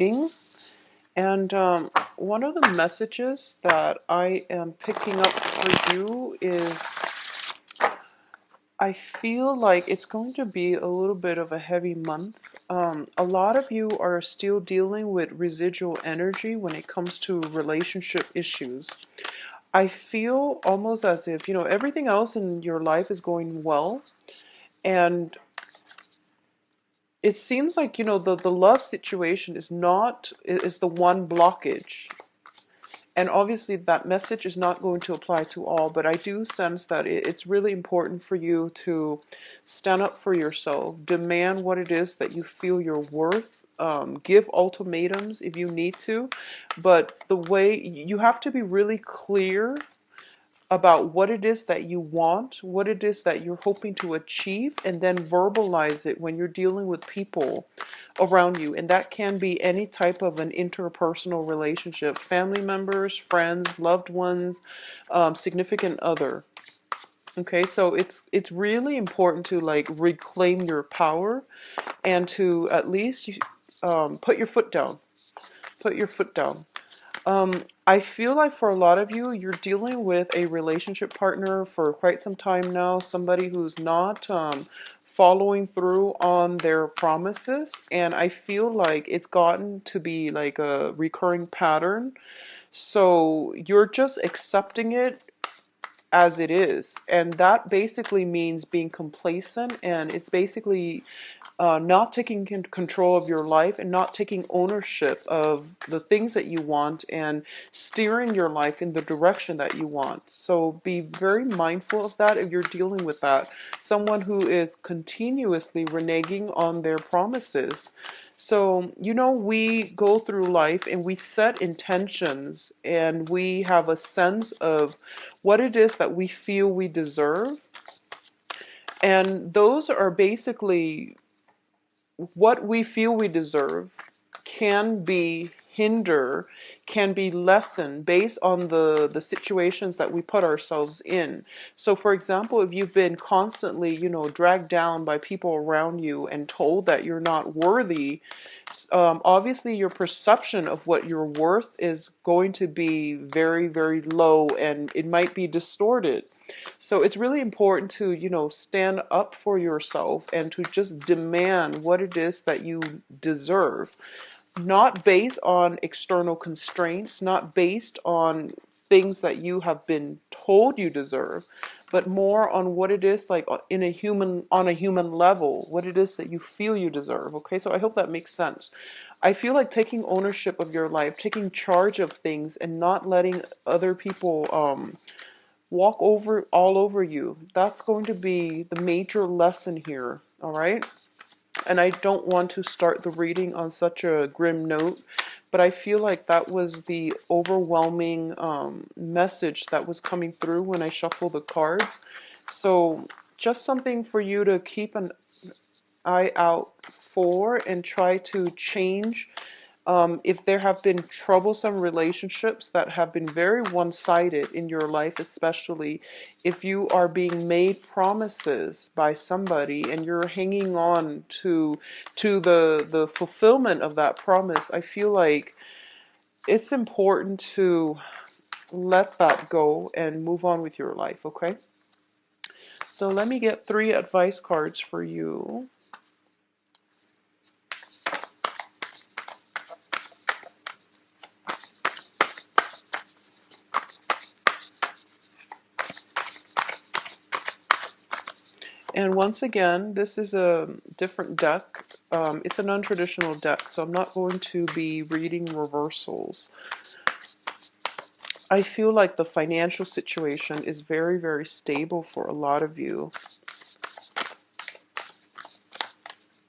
reading. And one of the messages that I am picking up for you is I feel like it's going to be a little bit of a heavy month. A lot of you are still dealing with residual energy when it comes to relationship issues. I feel almost as if, everything else in your life is going well. And it seems like, the love situation is the one blockage. And obviously that message is not going to apply to all, but I do sense that it's really important for you to stand up for yourself, demand what it is that you feel you're worth, give ultimatums if you need to, but the way you have to be really clear about what it is that you want, what it is that you're hoping to achieve, and then verbalize it when you're dealing with people around you. And that can be any type of an interpersonal relationship, family members, friends, loved ones, significant other. Okay, so it's really important to like reclaim your power and to at least put your foot down. Put your foot down. Um, I feel like for a lot of you, you're dealing with a relationship partner for quite some time now, somebody who's not following through on their promises, and I feel like it's gotten to be like a recurring pattern. So you're just accepting it as it is, and that basically means being complacent, and it's basically not taking control of your life and not taking ownership of the things that you want and steering your life in the direction that you want. So be very mindful of that if you're dealing with that. Someone who is continuously reneging on their promises. So, we go through life and we set intentions and we have a sense of what it is that we feel we deserve. And those are basically what we feel we deserve can be can be lessened based on the situations that we put ourselves in. So for example, if you've been constantly, dragged down by people around you and told that you're not worthy, obviously your perception of what you're worth is going to be very, very low, and it might be distorted. So it's really important to, stand up for yourself and to just demand what it is that you deserve, not based on external constraints, not based on things that you have been told you deserve, but more on what it is like on a human level, what it is that you feel you deserve. Okay, so I hope that makes sense. I feel like taking ownership of your life, taking charge of things, and not letting other people walk over all over you. That's going to be the major lesson here. All right. And I don't want to start the reading on such a grim note, but I feel like that was the overwhelming message that was coming through when I shuffled the cards. So just something for you to keep an eye out for and try to change. If there have been troublesome relationships that have been very one-sided in your life, especially if you are being made promises by somebody and you're hanging on to the fulfillment of that promise, I feel like it's important to let that go and move on with your life, okay? So let me get 3 advice cards for you. And once again, this is a different deck. It's a non-traditional deck, so I'm not going to be reading reversals. I feel like the financial situation is very, very stable for a lot of you.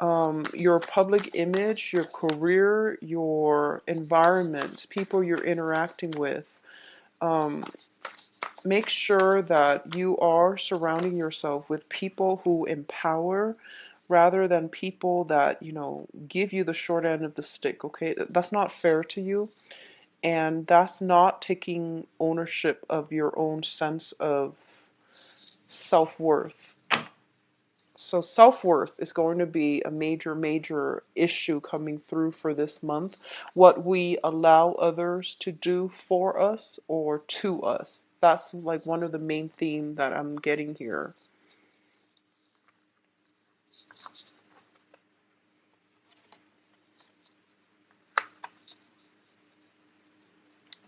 Your public image, your career, your environment, people you're interacting with. Make sure that you are surrounding yourself with people who empower rather than people that, give you the short end of the stick, okay? That's not fair to you, and that's not taking ownership of your own sense of self-worth. So self-worth is going to be a major, major issue coming through for this month. What we allow others to do for us or to us. That's like one of the main themes that I'm getting here.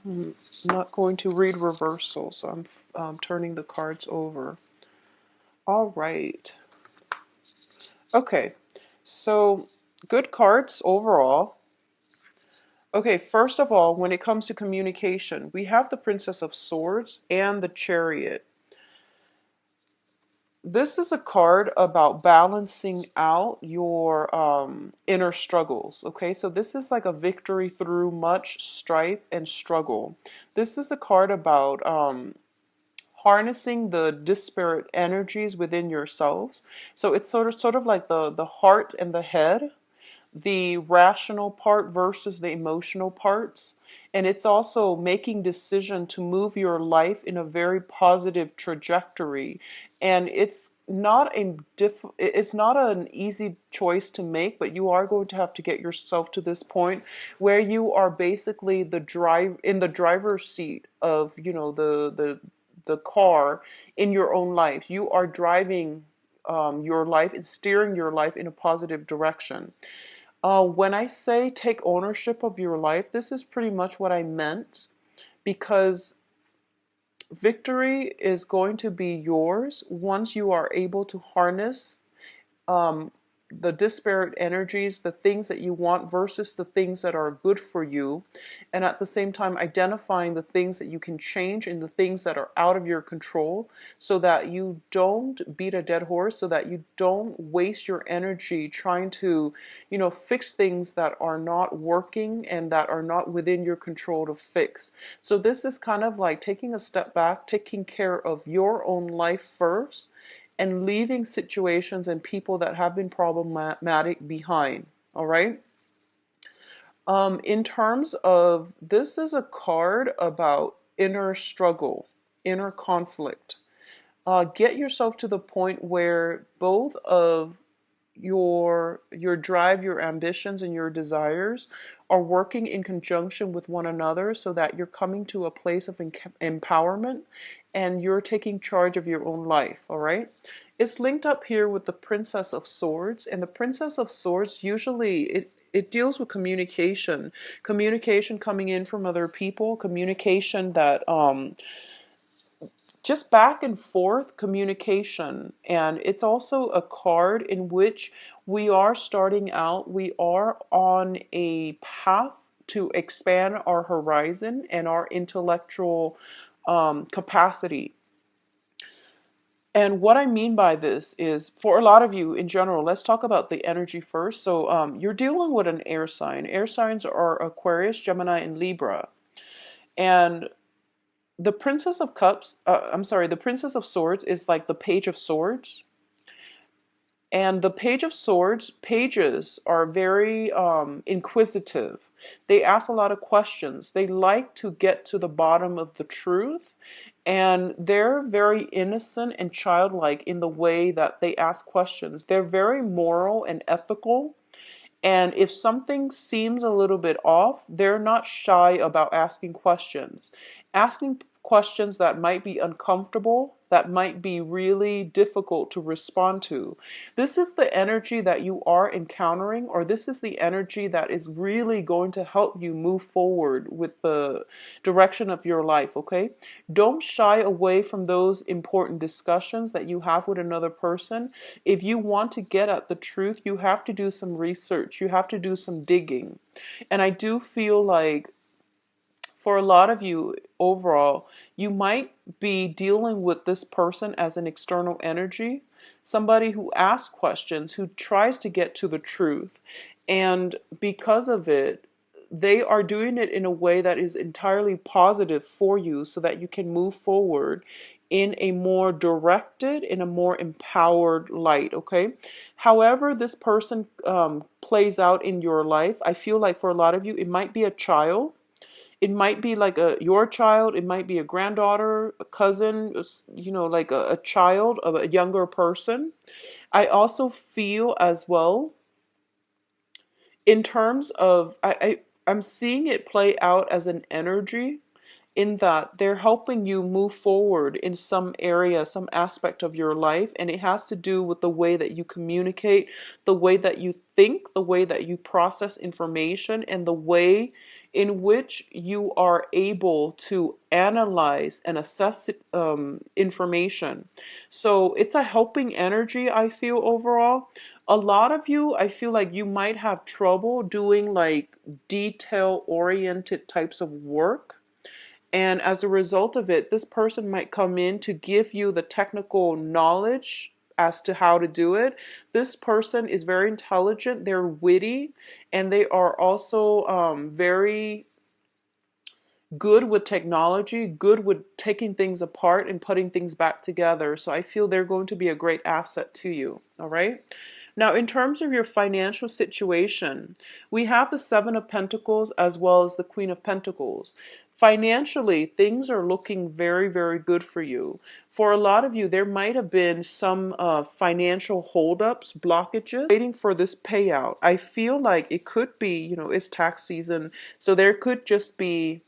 I'm not going to read reversal, so I'm turning the cards over. All right. Okay. So good cards overall. Okay, first of all, when it comes to communication, we have the Princess of Swords and the Chariot. This is a card about balancing out your inner struggles. Okay, so this is like a victory through much strife and struggle. This is a card about harnessing the disparate energies within yourselves. So it's sort of like the heart and the head, the rational part versus the emotional parts. And it's also making decision to move your life in a very positive trajectory. And it's not an easy choice to make, but you are going to have to get yourself to this point where you are basically in the driver's seat of, the car in your own life. You are driving your life and steering your life in a positive direction. When I say take ownership of your life, this is pretty much what I meant, because victory is going to be yours once you are able to harness um, the disparate energies, the things that you want versus the things that are good for you, and at the same time identifying the things that you can change and the things that are out of your control, so that you don't beat a dead horse, so that you don't waste your energy trying to, fix things that are not working and that are not within your control to fix. So this is kind of like taking a step back, taking care of your own life first, and leaving situations and people that have been problematic behind. All right. In terms of, this is a card about inner struggle, inner conflict. Get yourself to the point where both of your drive, your ambitions, and your desires are working in conjunction with one another, so that you're coming to a place of empowerment and you're taking charge of your own life. All right. It's linked up here with the Princess of Swords, and the Princess of Swords usually it deals with communication coming in from other people, communication that just back and forth communication. And it's also a card in which we are starting out, we are on a path to expand our horizon and our intellectual capacity. And what I mean by this is, for a lot of you in general, let's talk about the energy first. So you're dealing with an air sign. Air signs are Aquarius, Gemini, and Libra. And the Princess of Cups, the Princess of Swords is like the Page of Swords. And the Page of Swords, pages are very inquisitive. They ask a lot of questions. They like to get to the bottom of the truth. And they're very innocent and childlike in the way that they ask questions. They're very moral and ethical. And if something seems a little bit off, they're not shy about asking questions. Asking questions that might be uncomfortable, that might be really difficult to respond to. This is the energy that you are encountering, or this is the energy that is really going to help you move forward with the direction of your life, okay? Don't shy away from those important discussions that you have with another person. If you want to get at the truth, you have to do some research. You have to do some digging. And I do feel like for a lot of you overall, you might be dealing with this person as an external energy, somebody who asks questions, who tries to get to the truth. And because of it, they are doing it in a way that is entirely positive for you, so that you can move forward in a more directed, in a more empowered light, okay? However this person plays out in your life, I feel like for a lot of you, it might be a child. It might be like your child. It might be a granddaughter, a cousin, like a child of a younger person. I also feel as well in terms of I'm seeing it play out as an energy in that they're helping you move forward in some area, some aspect of your life, and it has to do with the way that you communicate, the way that you think, the way that you process information, and the way in which you are able to analyze and assess information. So it's a helping energy, I feel, overall. A lot of you, I feel like you might have trouble doing like detail oriented types of work. And as a result of it, this person might come in to give you the technical knowledge as to how to do it. This person is very intelligent, they're witty, and they are also very good with technology, good with taking things apart and putting things back together. So I feel they're going to be a great asset to you. All right. Now, in terms of your financial situation, we have the Seven of Pentacles as well as the Queen of Pentacles. Financially, things are looking very, very good for you. For a lot of you, there might have been some financial holdups, blockages, waiting for this payout. I feel like it could be, it's tax season, so there could just be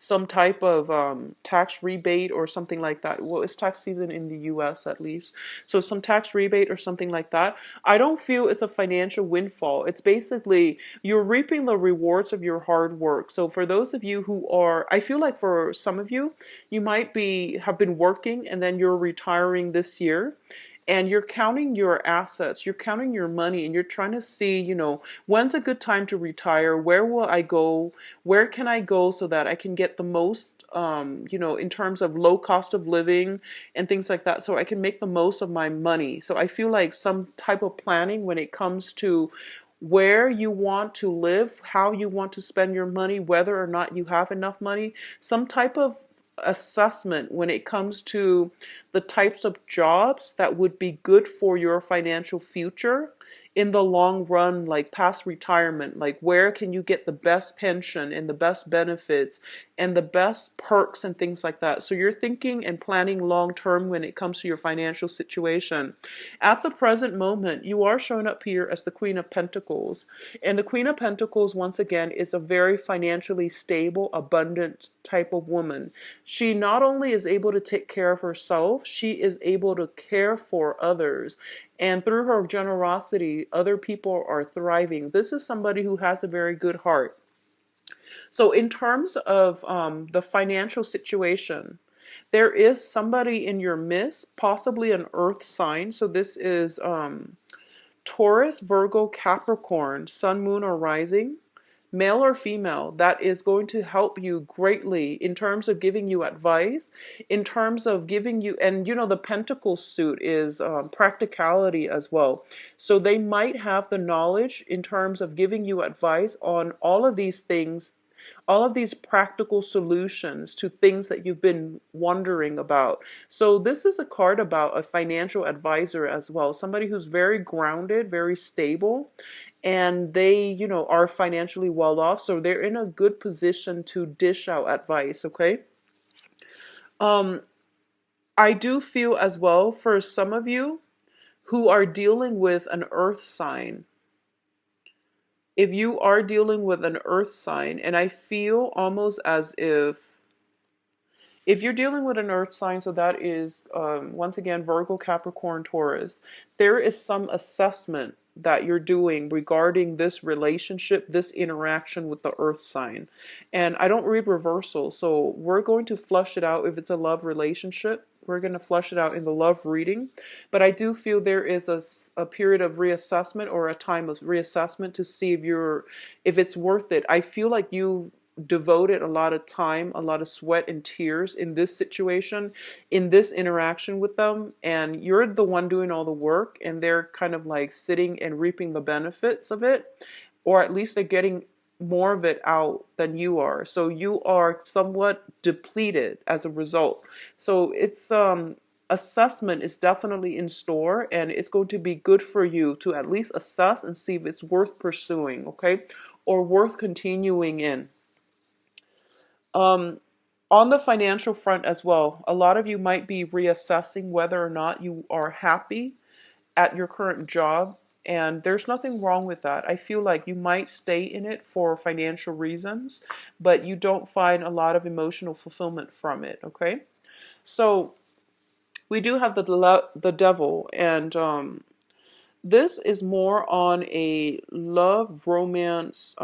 some type of tax rebate or something like that. Well, it's tax season in the US at least. So some tax rebate or something like that. I don't feel it's a financial windfall. It's basically you're reaping the rewards of your hard work. So for those of you who are, I feel like for some of you, you might have been working and then you're retiring this year. And you're counting your assets, you're counting your money, and you're trying to see, when's a good time to retire? Where will I go? Where can I go so that I can get the most, in terms of low cost of living and things like that, so I can make the most of my money. So I feel like some type of planning when it comes to where you want to live, how you want to spend your money, whether or not you have enough money, some type of assessment when it comes to the types of jobs that would be good for your financial future in the long run, like past retirement, like where can you get the best pension and the best benefits and the best perks and things like that. So you're thinking and planning long term when it comes to your financial situation. At the present moment, you are showing up here as the Queen of Pentacles. And the Queen of Pentacles, once again, is a very financially stable, abundant type of woman. She not only is able to take care of herself, she is able to care for others. And through her generosity, other people are thriving. This is somebody who has a very good heart. So in terms of the financial situation, there is somebody in your midst, possibly an earth sign. So this is Taurus, Virgo, Capricorn, Sun, Moon, or Rising, male or female, that is going to help you greatly in terms of giving you advice, in terms of giving you, and the Pentacle suit is practicality as well. So they might have the knowledge in terms of giving you advice on all of these things, all of these practical solutions to things that you've been wondering about. So this is a card about a financial advisor as well, somebody who's very grounded, very stable, and they, are financially well off, so they're in a good position to dish out advice, okay? Um, I do feel as well for some of you who are dealing with an earth sign, if you are dealing with an earth sign, and I feel almost as if you're dealing with an earth sign, so that is, once again, Virgo, Capricorn, Taurus, there is some assessment that you're doing regarding this relationship, this interaction with the earth sign. And I don't read reversal, so we're going to flush it out if it's a love relationship. We're going to flush it out in the love reading. But I do feel there is a period of reassessment or a time of reassessment to see if it's worth it. I feel like you devoted a lot of time, a lot of sweat and tears in this situation, in this interaction with them, and you're the one doing all the work, and they're kind of like sitting and reaping the benefits of it, or at least they're getting more of it out than you are. So you are somewhat depleted as a result. So it's assessment is definitely in store, and it's going to be good for you to at least assess and see if it's worth pursuing, okay, or worth continuing in. Um, on the financial front as well, a lot of you might be reassessing whether or not you are happy at your current job, and there's nothing wrong with that. I feel like you might stay in it for financial reasons, but you don't find a lot of emotional fulfillment from it, okay? So we do have the devil, and this is more on a love, romance,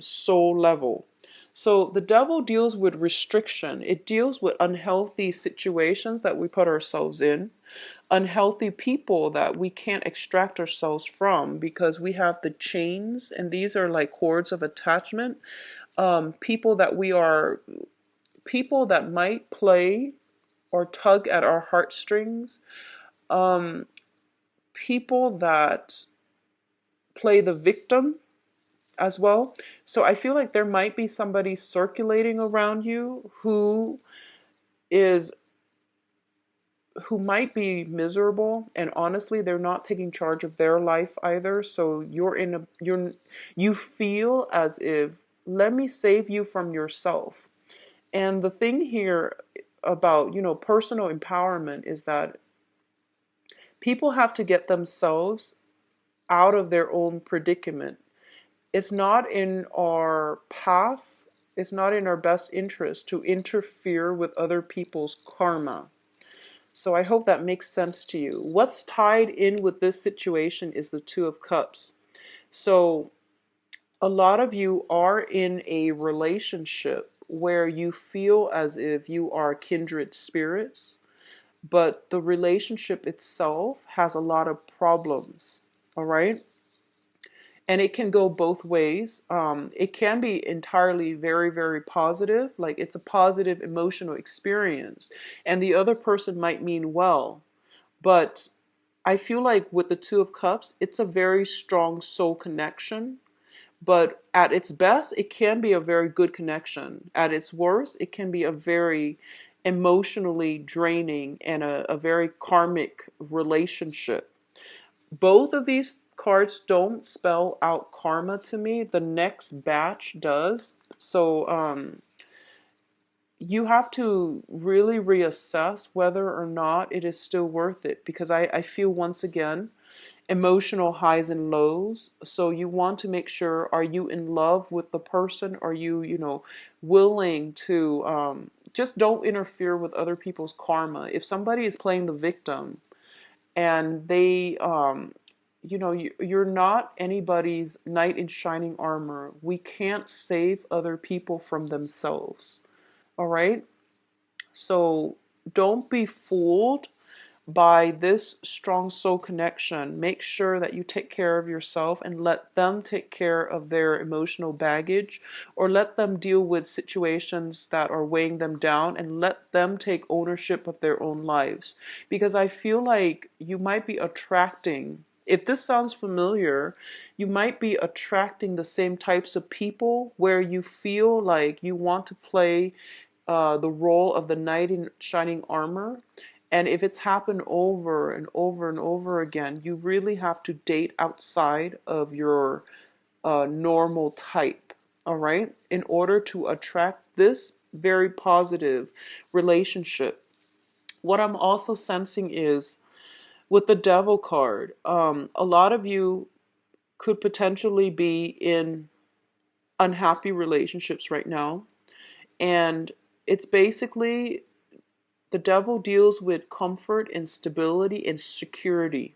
soul level. So the devil deals with restriction. It deals with unhealthy situations that we put ourselves in, unhealthy people that we can't extract ourselves from because we have the chains, and these are like cords of attachment. People that we are, people that might play or tug at our heartstrings, um, people that play the victim as well. So I feel like there might be somebody circulating around you is who might be miserable, and honestly they're not taking charge of their life either. So you feel as if, let me save you from yourself. And the thing here about, personal empowerment is that people have to get themselves out of their own predicament. It's not in our path, it's not in our best interest to interfere with other people's karma. So I hope that makes sense to you. What's tied in with this situation is the Two of Cups. So a lot of you are in a relationship where you feel as if you are kindred spirits, but the relationship itself has a lot of problems. All right? And it can go both ways. It can be entirely very, very positive, like it's a positive emotional experience, and the other person might mean well. But I feel like with the Two of Cups, it's a very strong soul connection. But at its best, it can be a very good connection. At its worst, it can be a very emotionally draining and a very karmic relationship. Both of these cards don't spell out karma to me. The next batch does. So you have to really reassess whether or not it is still worth it, because I feel, once again, emotional highs and lows. So you want to make sure, are you in love with the person? Are you, willing to just don't interfere with other people's karma. If somebody is playing the victim and they you're not anybody's knight in shining armor. We can't save other people from themselves. All right? So don't be fooled by this strong soul connection. Make sure that you take care of yourself and let them take care of their emotional baggage, or let them deal with situations that are weighing them down, and let them take ownership of their own lives. Because I feel like you might be attracting, if this sounds familiar, you might be attracting the same types of people where you feel like you want to play the role of the knight in shining armor. And if it's happened over and over and over again, you really have to date outside of your normal type, all right, in order to attract this very positive relationship. What I'm also sensing is with the Devil card, a lot of you could potentially be in unhappy relationships right now. And it's basically, the devil deals with comfort and stability and security.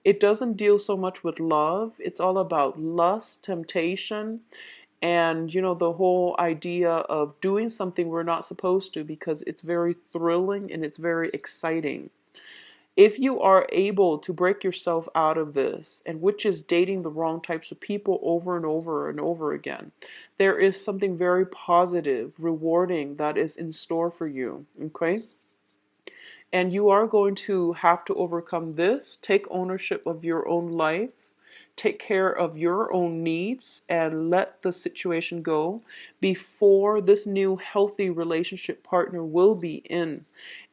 It doesn't deal so much with love. It's all about lust, temptation, and the whole idea of doing something we're not supposed to, because it's very thrilling and it's very exciting. If you are able to break yourself out of this, and which is dating the wrong types of people over and over and over again, there is something very positive, rewarding that is in store for you. Okay? And you are going to have to overcome this, take ownership of your own life, take care of your own needs, and let the situation go before this new healthy relationship partner will be in.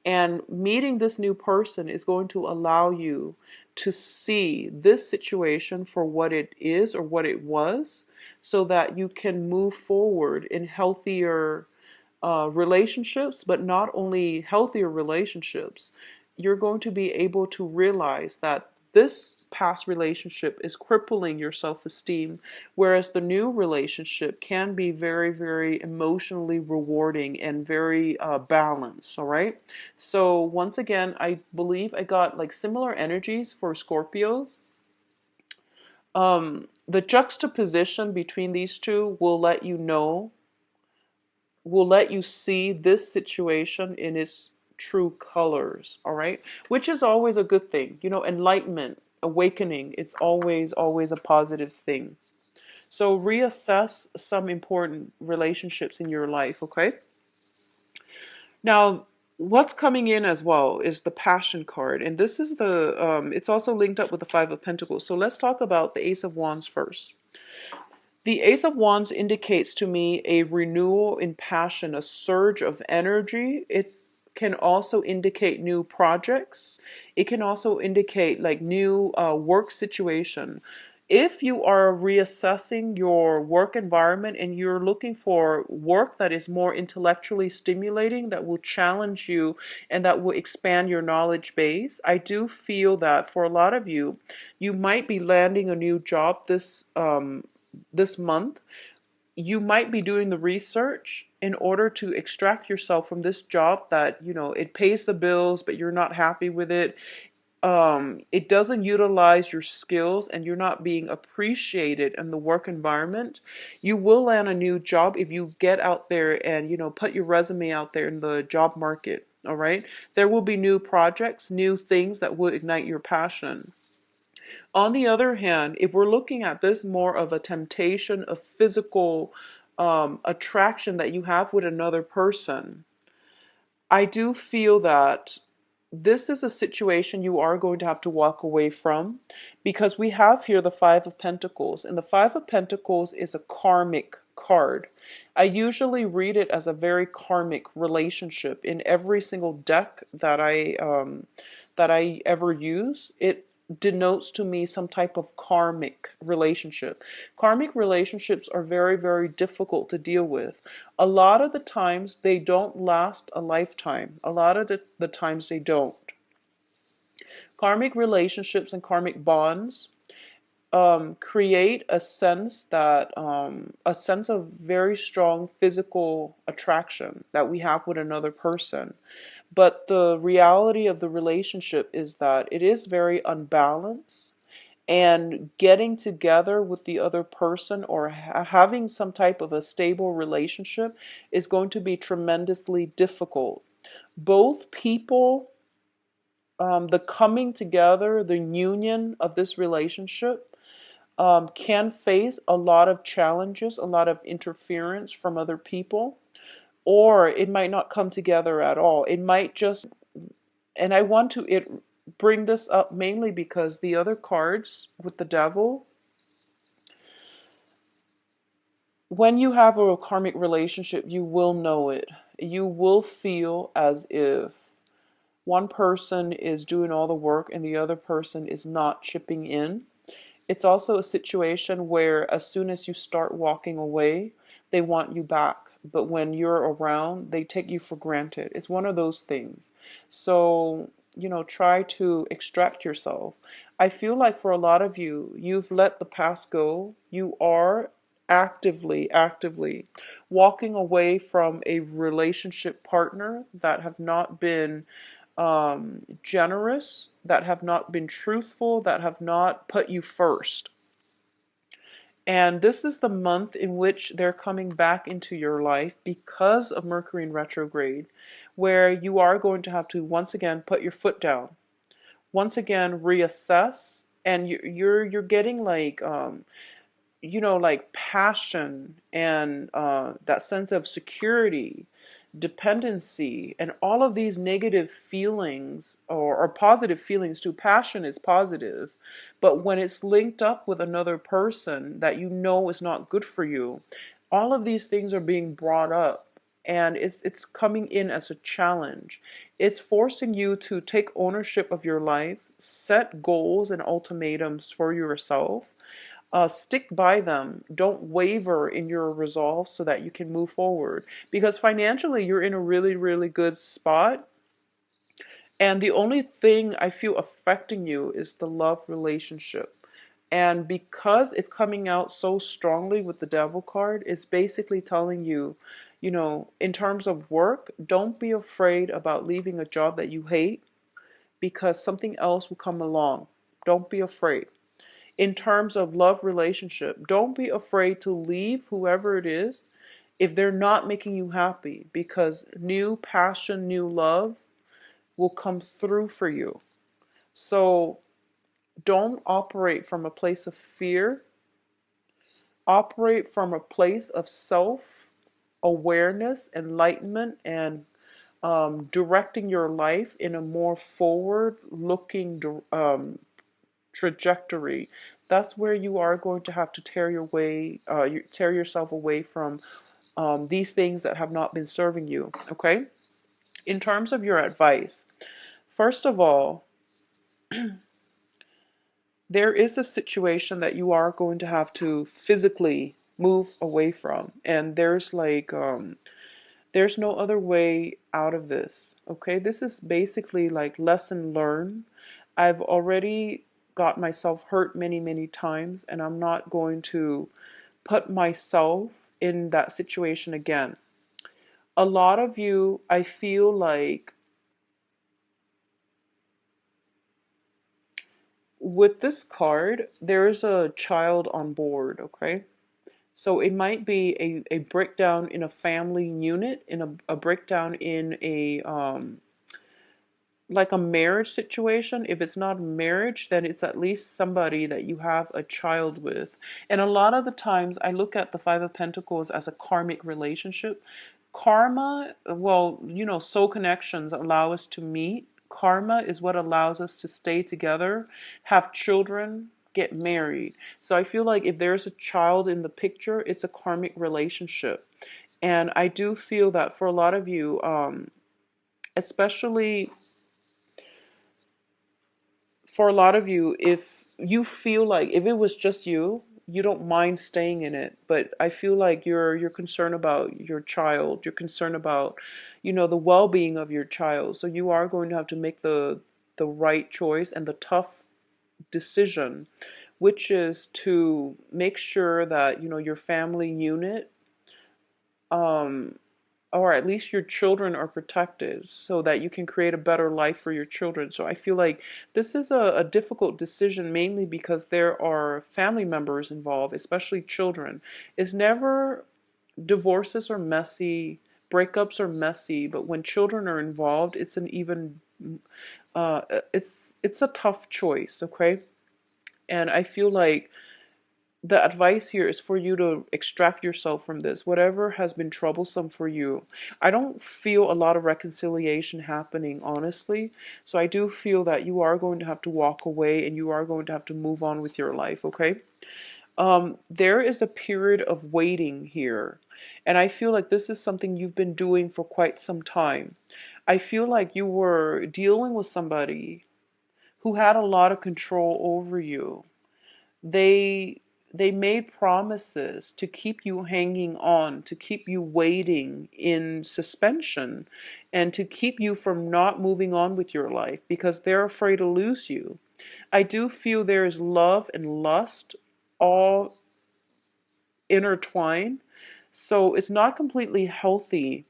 And meeting this new person is going to allow you to see this situation for what it is or what it was, so that you can move forward in healthier relationships. But not only healthier relationships, you're going to be able to realize that this past relationship is crippling your self-esteem, whereas the new relationship can be very, very emotionally rewarding and very balanced. All right. So once again, I believe I got like similar energies for Scorpios. The juxtaposition between these two will let you see this situation in its true colors, all right? Which is always a good thing. You know, enlightenment, awakening, it's always, always a positive thing. So reassess some important relationships in your life, okay? Now, what's coming in as well is the Passion card. And this is it's also linked up with the Five of Pentacles. So let's talk about the Ace of Wands first. The Ace of Wands indicates to me a renewal in passion, a surge of energy. It can also indicate new projects. It can also indicate like new work situation. If you are reassessing your work environment and you're looking for work that is more intellectually stimulating, that will challenge you and that will expand your knowledge base, I do feel that for a lot of you, you might be landing a new job this month. You might be doing the research in order to extract yourself from this job that, you know, it pays the bills, but you're not happy with it. It doesn't utilize your skills and you're not being appreciated in the work environment. You will land a new job if you get out there and, you know, put your resume out there in the job market. All right. There will be new projects, new things that will ignite your passion. On the other hand, if we're looking at this more of a temptation, a physical attraction that you have with another person, I do feel that this is a situation you are going to have to walk away from, because we have here the Five of Pentacles, and the Five of Pentacles is a karmic card. I usually read it as a very karmic relationship in every single deck that I ever use. It denotes to me some type of karmic relationship. Karmic relationships are very, very difficult to deal with. A lot of the times they don't last a lifetime. A lot of the times they don't. Karmic relationships and karmic bonds create a sense of very strong physical attraction that we have with another person. But the reality of the relationship is that it is very unbalanced, and getting together with the other person or having some type of a stable relationship is going to be tremendously difficult. Both people, the coming together, the union of this relationship can face a lot of challenges, a lot of interference from other people, or it might not come together at all. It might just, and I want to bring this up mainly because the other cards with the devil, when you have a karmic relationship, you will know it. You will feel as if one person is doing all the work and the other person is not chipping in. It's also a situation where as soon as you start walking away, they want you back. But when you're around, they take you for granted. It's one of those things. So, you know, try to extract yourself. I feel like for a lot of you, you've let the past go. You are actively walking away from a relationship partner that have not been generous, that have not been truthful, that have not put you first. And this is the month in which they're coming back into your life because of Mercury in retrograde, where you are going to have to once again put your foot down, once again reassess, and you're getting like you know, like passion and that sense of security, dependency, and all of these negative feelings or positive feelings too. Passion is positive, but when it's linked up with another person that you know is not good for you, all of these things are being brought up. And it's coming in as a challenge. It's forcing you to take ownership of your life, set goals and ultimatums for yourself, stick by them. Don't waver in your resolve so that you can move forward. Because financially, you're in a really, really good spot. And the only thing I feel affecting you is the love relationship. And because it's coming out so strongly with the devil card, it's basically telling you, in terms of work, don't be afraid about leaving a job that you hate because something else will come along. Don't be afraid. In terms of love relationship, don't be afraid to leave whoever it is if they're not making you happy, because new passion, new love will come through for you. So don't operate from a place of fear. Operate from a place of self awareness, enlightenment, and directing your life in a more forward looking trajectory. That's where you are going to have to tear yourself away from these things that have not been serving you. Okay? In terms of your advice, first of all, there is a situation that you are going to have to physically move away from, and there's no other way out of this. Okay, this is basically like lesson learned. I've already got myself hurt many times, and I'm not going to put myself in that situation again. A lot of you, I feel like, with this card, there's a child on board, okay? So it might be a breakdown in a family unit, in a breakdown in a like a marriage situation. If it's not marriage, then it's at least somebody that you have a child with. And a lot of the times I look at the Five of Pentacles as a karmic relationship. Karma, well, soul connections allow us to meet. Karma is what allows us to stay together, have children, get married. So I feel like if there's a child in the picture, it's a karmic relationship. And I do feel that for a lot of you, especially for a lot of you, if you feel like if it was just you, you don't mind staying in it. But I feel like you're concerned about your child. You're concerned about, the well-being of your child. So you are going to have to make the right choice and the tough decision, which is to make sure that, your family unit, um, or at least your children, are protected so that you can create a better life for your children. So I feel like this is a difficult decision, mainly because there are family members involved, especially children. It's never, divorces are messy, breakups are messy, but when children are involved, it's an even uh, it's a tough choice, okay? And I feel like the advice here is for you to extract yourself from this, whatever has been troublesome for you. I don't feel a lot of reconciliation happening, honestly. So I do feel that you are going to have to walk away and you are going to have to move on with your life, okay? There is a period of waiting here. And I feel like this is something you've been doing for quite some time. I feel like you were dealing with somebody who had a lot of control over you. They they made promises to keep you hanging on, to keep you waiting in suspension, and to keep you from not moving on with your life because they're afraid to lose you. I do feel there is love and lust all intertwined, so it's not completely healthy,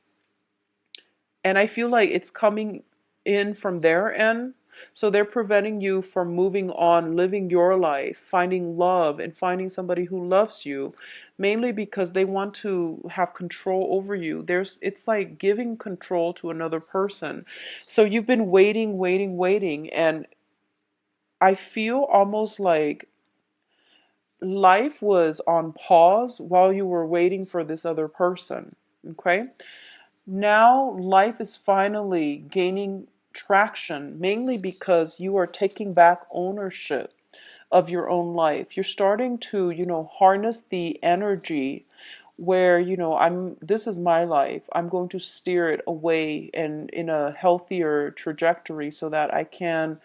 and I feel like it's coming in from their end. So they're preventing you from moving on, living your life, finding love, and finding somebody who loves you, mainly because they want to have control over you. It's like giving control to another person. So you've been waiting, and I feel almost like life was on pause while you were waiting for this other person. Okay? Now life is finally gaining traction, mainly because you are taking back ownership of your own life. You're starting to, harness the energy where, this is my life. I'm going to steer it away and in a healthier trajectory so that I can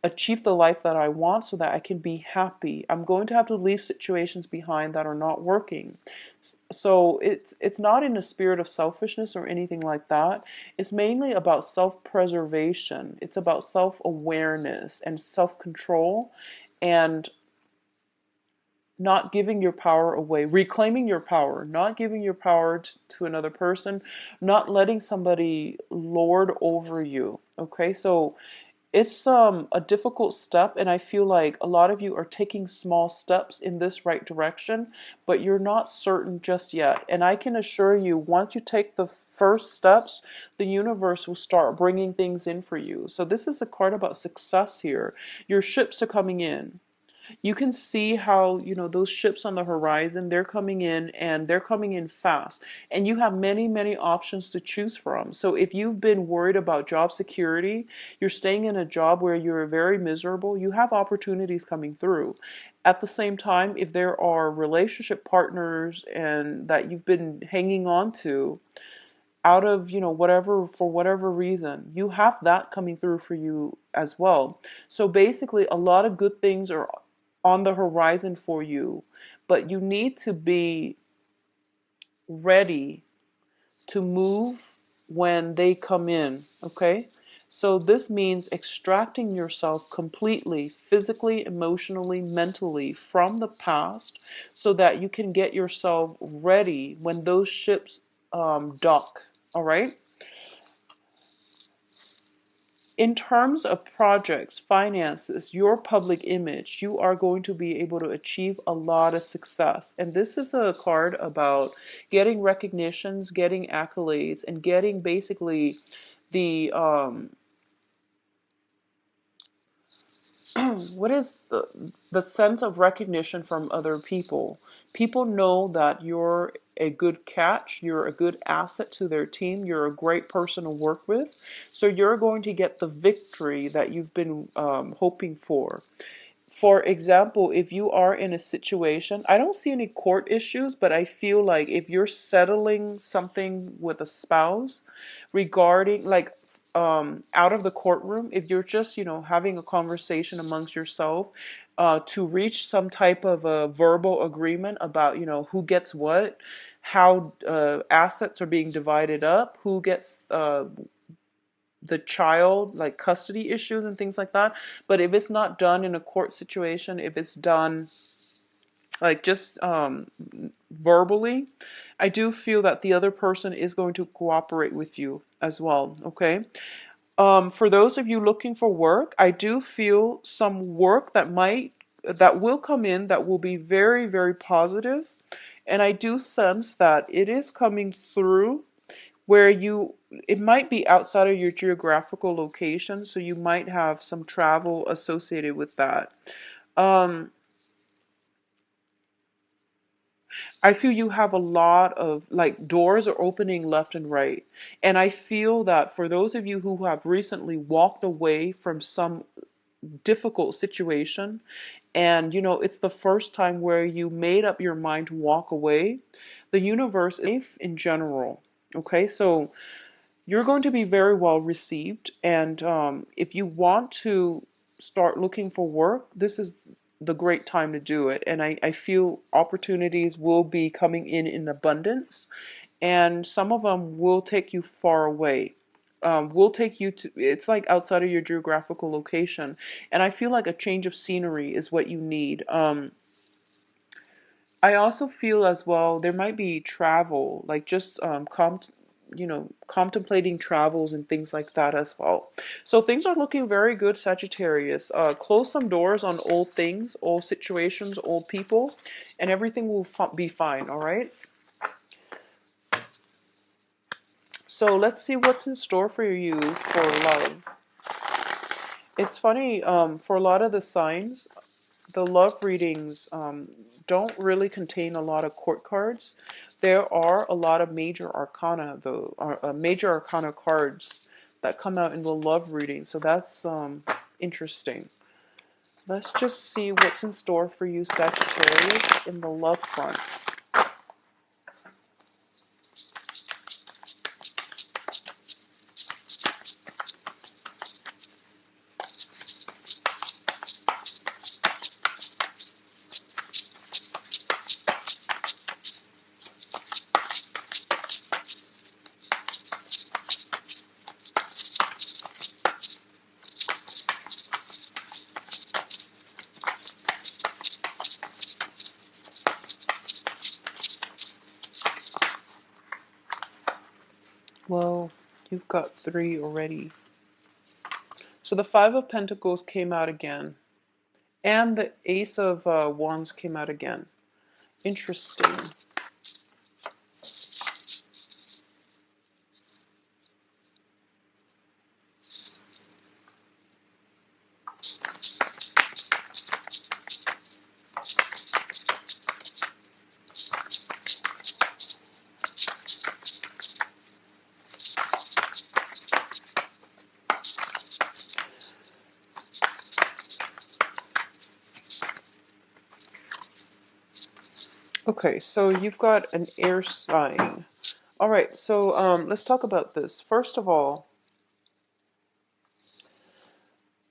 achieve the life that I want so that I can be happy. I'm going to have to leave situations behind that are not working. So it's not in a spirit of selfishness or anything like that. It's mainly about self-preservation. It's about self-awareness and self-control, and not giving your power away, reclaiming your power, not giving your power to another person, not letting somebody lord over you. Okay, so it's a difficult step, and I feel like a lot of you are taking small steps in this right direction, but you're not certain just yet. And I can assure you, once you take the first steps, the universe will start bringing things in for you. So this is a card about success here. Your ships are coming in. You can see how, those ships on the horizon, they're coming in, and they're coming in fast. And you have many, many options to choose from. So if you've been worried about job security, you're staying in a job where you're very miserable, you have opportunities coming through. At the same time, if there are relationship partners and that you've been hanging on to out of, whatever, for whatever reason, you have that coming through for you as well. So basically, a lot of good things are on the horizon for you, but you need to be ready to move when they come in, okay? So this means extracting yourself completely, physically, emotionally, mentally from the past so that you can get yourself ready when those ships dock, all right? In terms of projects, finances, your public image, you are going to be able to achieve a lot of success. And this is a card about getting recognitions, getting accolades, and getting basically the what is the sense of recognition from other people. People know that you're a good catch, you're a good asset to their team, you're a great person to work with. So you're going to get the victory that you've been hoping for. For example, if you are in a situation, I don't see any court issues, but I feel like if you're settling something with a spouse regarding, like, out of the courtroom, if you're just, having a conversation amongst yourself, to reach some type of a verbal agreement about, who gets what, how assets are being divided up, who gets the child, like custody issues and things like that. But if it's not done in a court situation, if it's done like just verbally, I do feel that the other person is going to cooperate with you as well, okay? For those of you looking for work, I do feel some work that will come in that will be very, very positive. And I do sense that it is coming through where it might be outside of your geographical location, so you might have some travel associated with that. Um, I feel you have a lot of, like, doors are opening left and right. And I feel that for those of you who have recently walked away from some difficult situation, and it's the first time where you made up your mind to walk away, the universe is safe in general. Okay, so you're going to be very well received. And if you want to start looking for work, this is the great time to do it. And I feel opportunities will be coming in abundance, and some of them will take you far away. Will take you to, it's like outside of your geographical location. And I feel like a change of scenery is what you need. I also feel as well there might be travel, like just contemplating travels and things like that as well. So things are looking very good, Sagittarius. Close some doors on old things, old situations, old people, and everything will be fine. All right. So let's see what's in store for you for love. It's funny, for a lot of the signs, the love readings don't really contain a lot of court cards. There are a lot of major arcana, though, major arcana cards that come out in the love reading. So that's interesting. Let's just see what's in store for you, Sagittarius, in the love front. Well, you've got 3 already. So the Five of Pentacles came out again. And the Ace of Wands came out again. Interesting. Okay, so you've got an air sign. All right, so let's talk about this. First of all,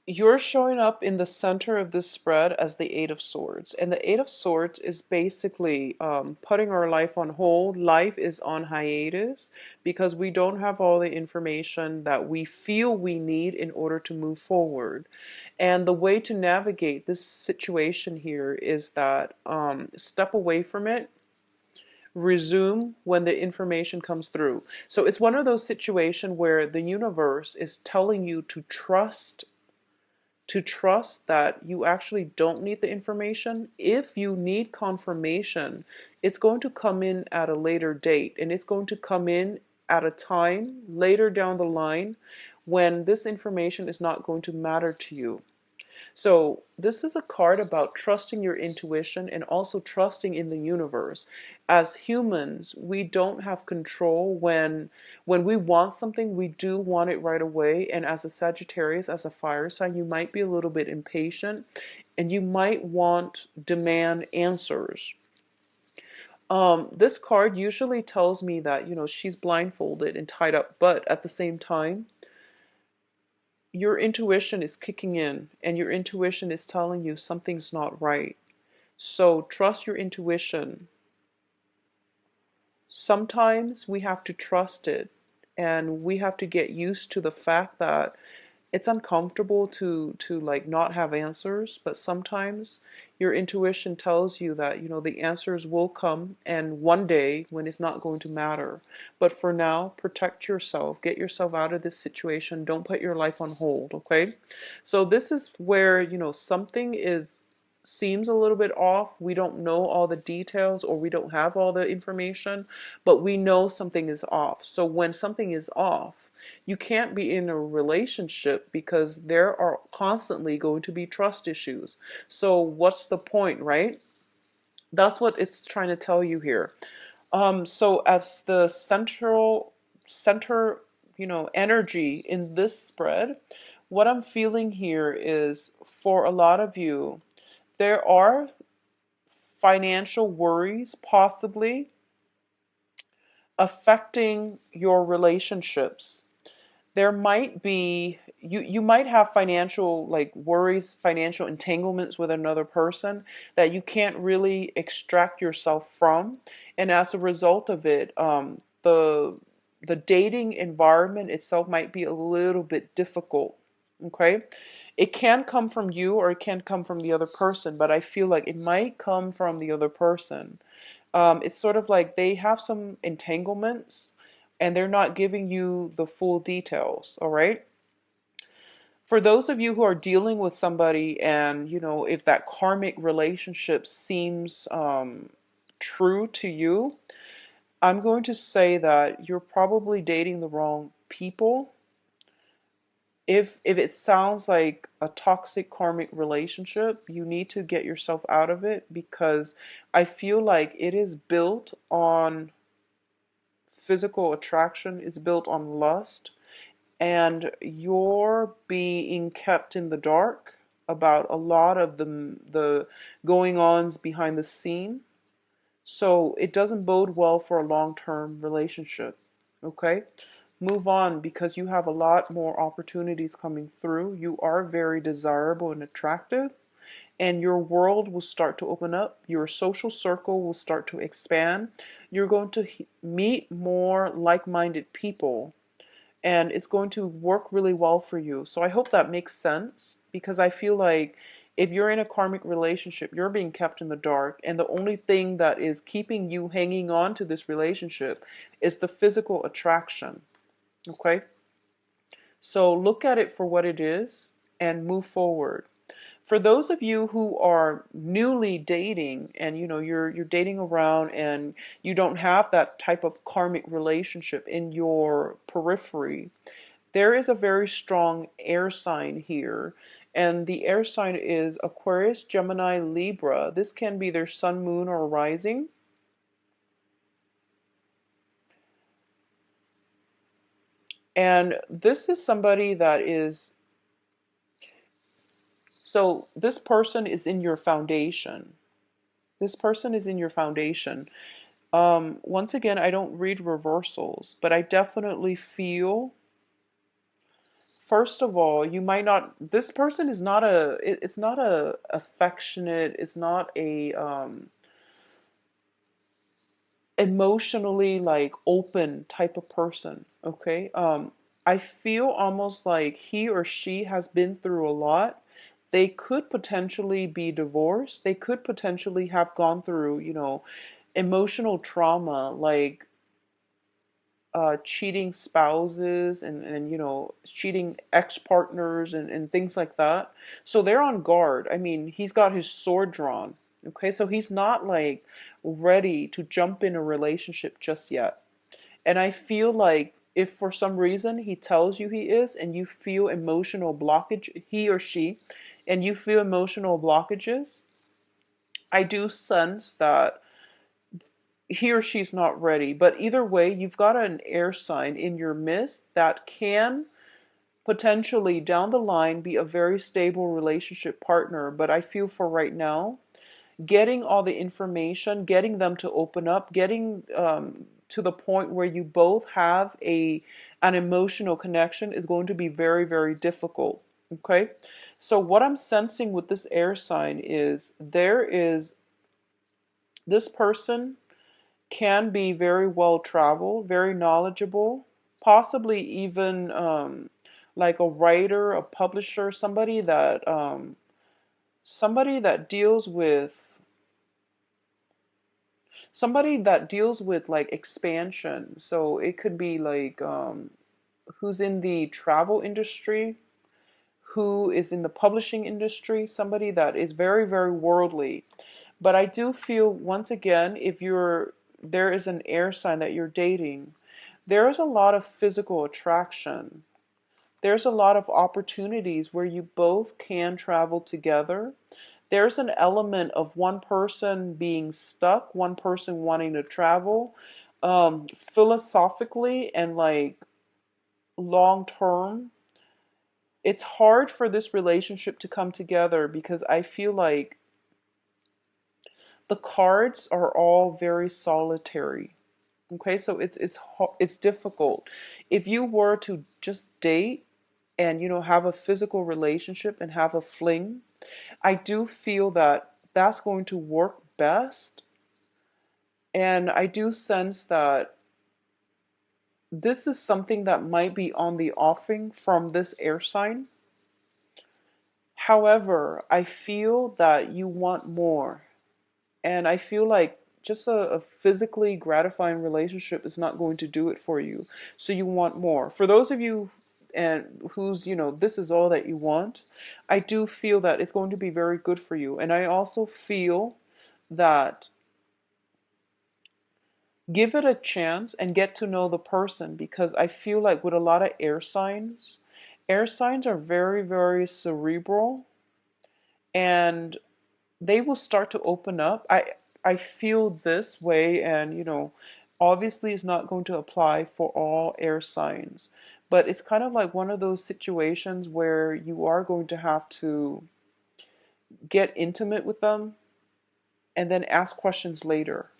you're showing up in the center of this spread as the Eight of Swords. And the Eight of Swords is basically putting our life on hold. Life is on hiatus because we don't have all the information that we feel we need in order to move forward. And the way to navigate this situation here is that step away from it, resume when the information comes through. So it's one of those situations where the universe is telling you to trust that you actually don't need the information. If you need confirmation, it's going to come in at a later date, and it's going to come in at a time later down the line when this information is not going to matter to you. So this is a card about trusting your intuition and also trusting in the universe. As humans, we don't have control when we want something, we do want it right away. And as a Sagittarius, as a fire sign, you might be a little bit impatient and you might demand answers. This card usually tells me that, she's blindfolded and tied up, but at the same time, your intuition is kicking in and your intuition is telling you something's not right. So trust your intuition. Sometimes we have to trust it and we have to get used to the fact that it's uncomfortable to like not have answers, but sometimes your intuition tells you that the answers will come and one day when it's not going to matter. But for now, protect yourself, get yourself out of this situation, don't put your life on hold. Okay, so this is where something is seems a little bit off. We don't know all the details or we don't have all the information, but we know something is off. So when something is off, you can't be in a relationship because there are constantly going to be trust issues. So what's the point, right? That's what it's trying to tell you here. So as the center, energy in this spread, what I'm feeling here is for a lot of you, there are financial worries possibly affecting your relationships. There might be you might have financial like worries, financial entanglements with another person that you can't really extract yourself from, and as a result of it, the dating environment itself might be a little bit difficult. Okay, it can come from you or it can come from the other person, but I feel like it might come from the other person. It's sort of like they have some entanglements and they're not giving you the full details, all right? For those of you who are dealing with somebody and, if that karmic relationship seems true to you, I'm going to say that you're probably dating the wrong people. If it sounds like a toxic karmic relationship, you need to get yourself out of it because I feel like it is built on physical attraction, is built on lust, and you're being kept in the dark about a lot of the going ons behind the scene. So it doesn't bode well for a long-term relationship. Okay? Move on because you have a lot more opportunities coming through. You are very desirable and attractive, and your world will start to open up. Your social circle will start to expand. You're going to meet more like-minded people, and it's going to work really well for you. So I hope that makes sense because I feel like if you're in a karmic relationship, you're being kept in the dark, and the only thing that is keeping you hanging on to this relationship is the physical attraction. Okay? So look at it for what it is and move forward. For those of you who are newly dating and you're dating around and you don't have that type of karmic relationship in your periphery, there is a very strong air sign here. And the air sign is Aquarius, Gemini, Libra. This can be their sun, moon, or rising. And this is somebody that is, so this person is in your foundation. This person is in your foundation. Once again, I don't read reversals, but I definitely feel, first of all, you might not, this person is not it's not a affectionate, it's not a, emotionally like open type of person. Okay. I feel almost like he or she has been through a lot. They could potentially be divorced. They could potentially have gone through, emotional trauma, like cheating spouses and cheating ex-partners and things like that. So they're on guard. I mean, he's got his sword drawn. Okay, so he's not like ready to jump in a relationship just yet. And I feel like if for some reason he tells you he is and you feel emotional blockage, he or she, and you feel emotional blockages, I do sense that he or she's not ready. But either way, you've got an air sign in your midst that can potentially down the line be a very stable relationship partner. But I feel for right now, getting all the information, getting them to open up, getting to the point where you both have an emotional connection is going to be very, very difficult. Okay? So what I'm sensing with this air sign is this person can be very well traveled, very knowledgeable, possibly even like a writer, a publisher, somebody that deals with like expansion. So it could be like who's in the travel industry, who is in the publishing industry, somebody that is very, very worldly. But I do feel, once again, if there is an air sign that you're dating, there is a lot of physical attraction. There's a lot of opportunities where you both can travel together. There's an element of one person being stuck, one person wanting to travel. Philosophically and like long term, it's hard for this relationship to come together because I feel like the cards are all very solitary. Okay, so it's difficult. If you were to just date and have a physical relationship and have a fling, I do feel that that's going to work best. And I do sense that this is something that might be on the offing from this air sign. However, I feel that you want more. And I feel like just a physically gratifying relationship is not going to do it for you. So you want more. For those of you and who's, this is all that you want, I do feel that it's going to be very good for you. And I also feel that give it a chance and get to know the person, because I feel like with a lot of air signs are very, very cerebral, and they will start to open up. I feel this way, and obviously it's not going to apply for all air signs, but it's kind of like one of those situations where you are going to have to get intimate with them and then ask questions later.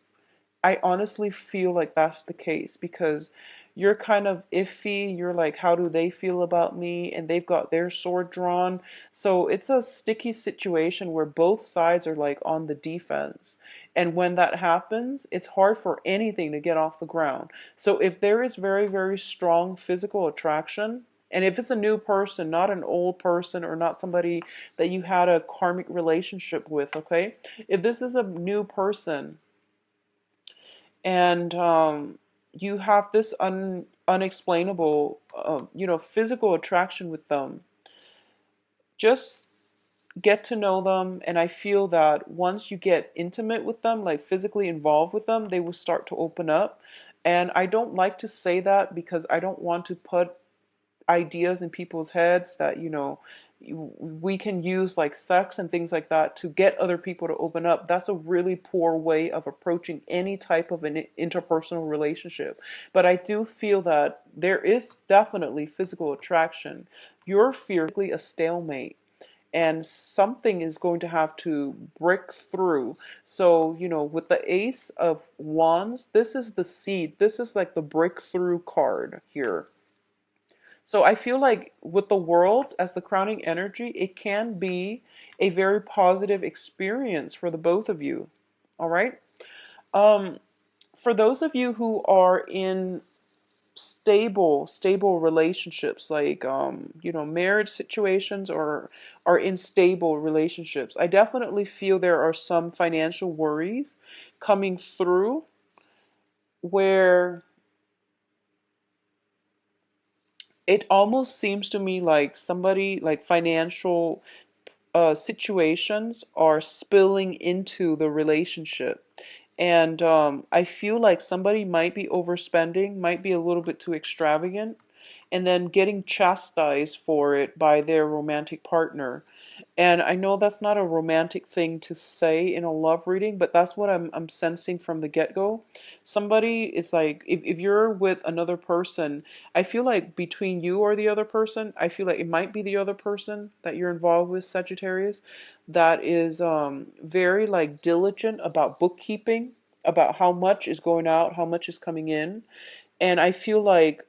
I honestly feel like that's the case because you're kind of iffy. You're like, how do they feel about me? And they've got their sword drawn. So it's a sticky situation where both sides are like on the defense. And when that happens, it's hard for anything to get off the ground. So if there is very, very strong physical attraction, and if it's a new person, not an old person or not somebody that you had a karmic relationship with, okay? If this is a new person, and you have this unexplainable, physical attraction with them. Just get to know them, and I feel that once you get intimate with them, like physically involved with them, they will start to open up. And I don't like to say that because I don't want to put ideas in people's heads that, we can use like sex and things like that to get other people to open up. That's a really poor way of approaching any type of an interpersonal relationship. But I do feel that there is definitely physical attraction. You're physically a stalemate, and something is going to have to break through. So, with the Ace of Wands, this is the seed. This is like the breakthrough card here. So I feel like with the World as the crowning energy, it can be a very positive experience for the both of you. All right. Um, for those of you who are in stable relationships, like marriage situations, or are in stable relationships, I definitely feel there are some financial worries coming through, where it almost seems to me like somebody, like financial situations are spilling into the relationship. And I feel like somebody might be overspending, might be a little bit too extravagant, and then getting chastised for it by their romantic partner. And I know that's not a romantic thing to say in a love reading, but that's what I'm sensing from the get-go. Somebody is like, if you're with another person, I feel like between you or the other person, I feel like it might be the other person that you're involved with, Sagittarius, that is very like diligent about bookkeeping, about how much is going out, how much is coming in. And I feel like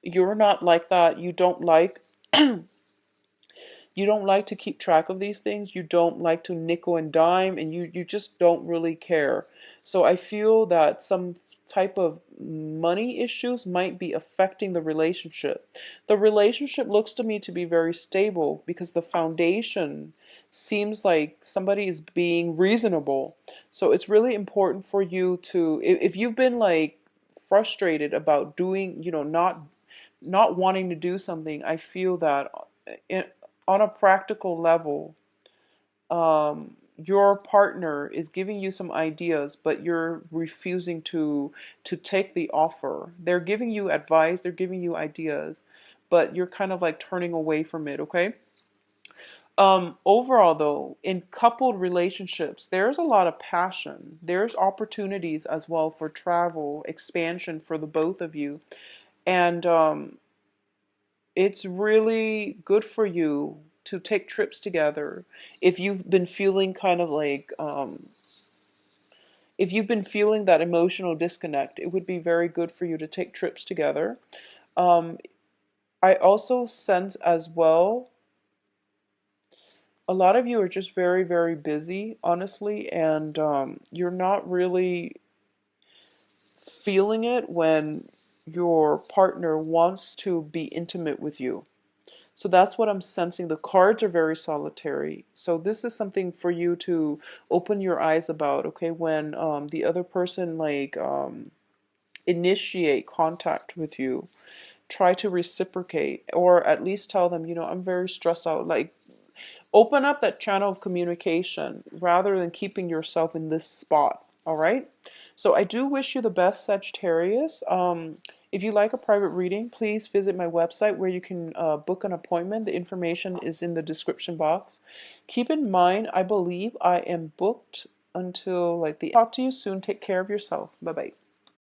you're not like that. You don't like you don't like to keep track of these things. You don't like to nickel and dime, and you just don't really care. So I feel that some type of money issues might be affecting the relationship. The relationship looks to me to be very stable because the foundation seems like somebody is being reasonable. So it's really important for you to, if you've been like frustrated about doing, not wanting to do something, I feel that in, on a practical level, your partner is giving you some ideas, but you're refusing to take the offer. They're giving you advice, they're giving you ideas, but you're kind of like turning away from it, okay? Overall, though, in coupled relationships, there's a lot of passion. There's opportunities as well for travel, expansion for the both of you. And it's really good for you to take trips together. If you've been feeling kind of like, if you've been feeling that emotional disconnect, it would be very good for you to take trips together. Um, I also sense as well, a lot of you are just very, very busy, honestly, and you're not really feeling it when your partner wants to be intimate with you. So that's what I'm sensing. The cards are very solitary. So this is something for you to open your eyes about, okay? When the other person like initiate contact with you, try to reciprocate, or at least tell them, I'm very stressed out. Like, open up that channel of communication rather than keeping yourself in this spot. All right. So I do wish you the best, Sagittarius. If you like a private reading, please visit my website where you can book an appointment. The information is in the description box. Keep in mind, I believe I am booked until like the. Talk to you soon. Take care of yourself. Bye bye.